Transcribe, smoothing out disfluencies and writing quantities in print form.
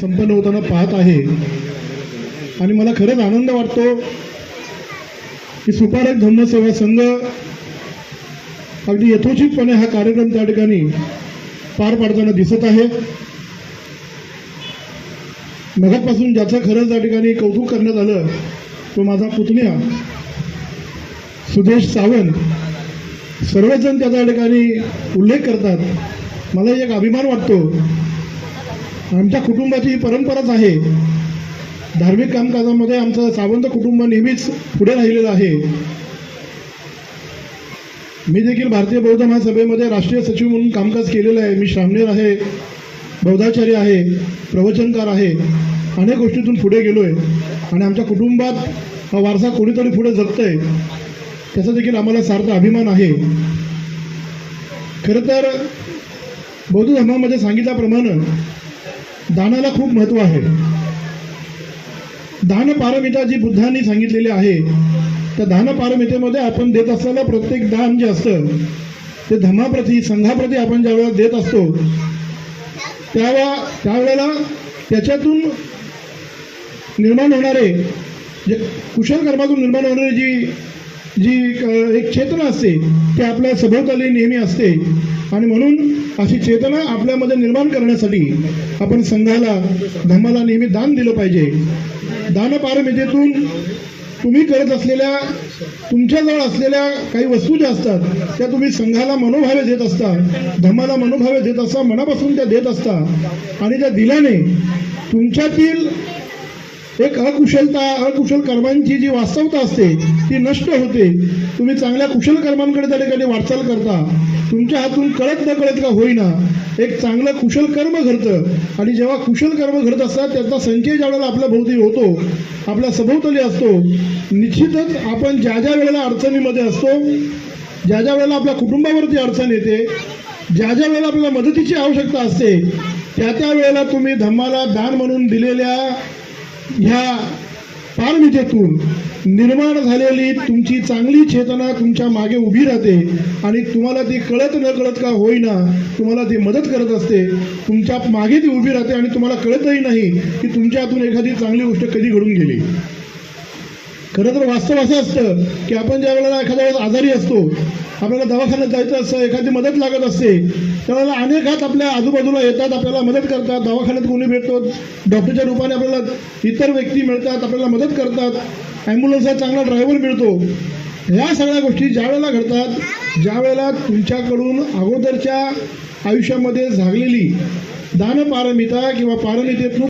संपन्न होताना पाहत आहे आणि मला खरंच आनंद वाटतो की सुपारक धम्मसेवा संघ अगदी यथोचितपणे हा कार्यक्रम त्या ठिकाणी पार पाडताना दिसत आहे। मगापासून ज्याचं खरंच त्या ठिकाणी कौतुक करण्यात आलं तो माझा पुतण्या सुदेश सावंत। सर्वजण त्याच्या ठिकाणी उल्लेख करतात। मला एक अभिमान वाटतो। आमच्या कुटुंबाची ही परंपराच आहे। धार्मिक कामकाजामध्ये आमचं सावंत कुटुंब नेहमीच पुढे राहिलेलं आहे। मी देखील भारतीय बौद्ध महासभेमध्ये राष्ट्रीय सचिव म्हणून कामकाज केलेलं आहे। मी श्रामणेर आहे, बौद्धाचार्य आहे, प्रवचनकार आहे। अनेक गोष्टीतून पुढे गेलोय आणि आमच्या कुटुंबात हा वारसा कोणीतरी पुढे जगतंय त्याचा देखील आम्हाला सार्थ अभिमान आहे। खरं तर बौद्ध धर्मामध्ये सांगितल्याप्रमाणे दानाला खूप महत्त्व आहे। दान पारमिता जी बुद्धांनी सांगितलेली आहे त्या दान पारमितेमध्ये आपण देत असलेलं प्रत्येक दान जे असतं ते धर्माप्रती संघाप्रती आपण ज्यावेळेला देत असतो त्यावेळेला त्याच्यातून निर्माण होणारे जे कुशल कर्मातून निर्माण होणारी जी एक चेतना असते ती आपल्या सभोवताली नेहमी असते आणि म्हणून अशी चेतना आपल्यामध्ये निर्माण करण्यासाठी आपण संघाला धर्माला नेहमी दान दिलं पाहिजे। दान पारमितेतून तुम्ही करत असलेल्या तुमच्याजवळ असलेल्या काही वस्तू ज्या असतात त्या तुम्ही संघाला मनोभावे देत असता, धर्माला मनोभावे देत असता, मनापासून त्या देत असता आणि त्या दिल्याने तुमच्यातील एक अकुशल कर्मांची जी वास्तवता असते ती नष्ट होते। तुम्ही चांगल्या कुशल कर्मांकडे त्या ठिकाणी वाटचाल करता। तुमच्या हातून कळत न कळत का होईना एक चांगलं कुशल कर्म घडतं आणि जेव्हा कुशल कर्म घडत असतात त्याचा संचय ज्यावेळेला आपल्या भोवती होतो, आपल्या सभोवताली असतो, निश्चितच आपण ज्या वेळेला अडचणीमध्ये असतो, ज्या वेळेला आपल्या कुटुंबावरती अडचण येते, ज्या वेळेला आपल्याला मदतीची आवश्यकता असते त्या वेळेला तुम्ही धर्माला दान म्हणून दिलेल्या ह्या पारमितेतून निर्माण झालेली तुमची चांगली चेतना तुमच्या मागे उभी राहते आणि तुम्हाला ती कळत न कळत का होईना तुम्हाला ती मदत करत असते। तुमच्या मागे ती उभी राहते आणि तुम्हाला कळतही नाही की तुमच्या हातून एखादी चांगली गोष्ट कधी घडून गेली। खरं तर वास्तव असं असतं की आपण ज्या वेळेला एखाद्या वेळेस आजारी असतो, आपल्याला दवाखान्यात जायचं असतं, एखादी मदत लागत असते, त्यावेळेला अनेक हात आपल्या आजूबाजूला येतात, आपल्याला मदत करतात। दवाखान्यात कोणी भेटतो, डॉक्टरच्या रूपाने आपल्याला इतर व्यक्ती मिळतात, आपल्याला मदत करतात, ॲम्ब्युलन्सचा चांगला ड्रायव्हर मिळतो। ह्या सगळ्या गोष्टी ज्या वेळेला घडतात, ज्या वेळेला तुमच्याकडून अगोदरच्या आयुष्यामध्ये झालेली दानपारमिता किंवा पारमितेतून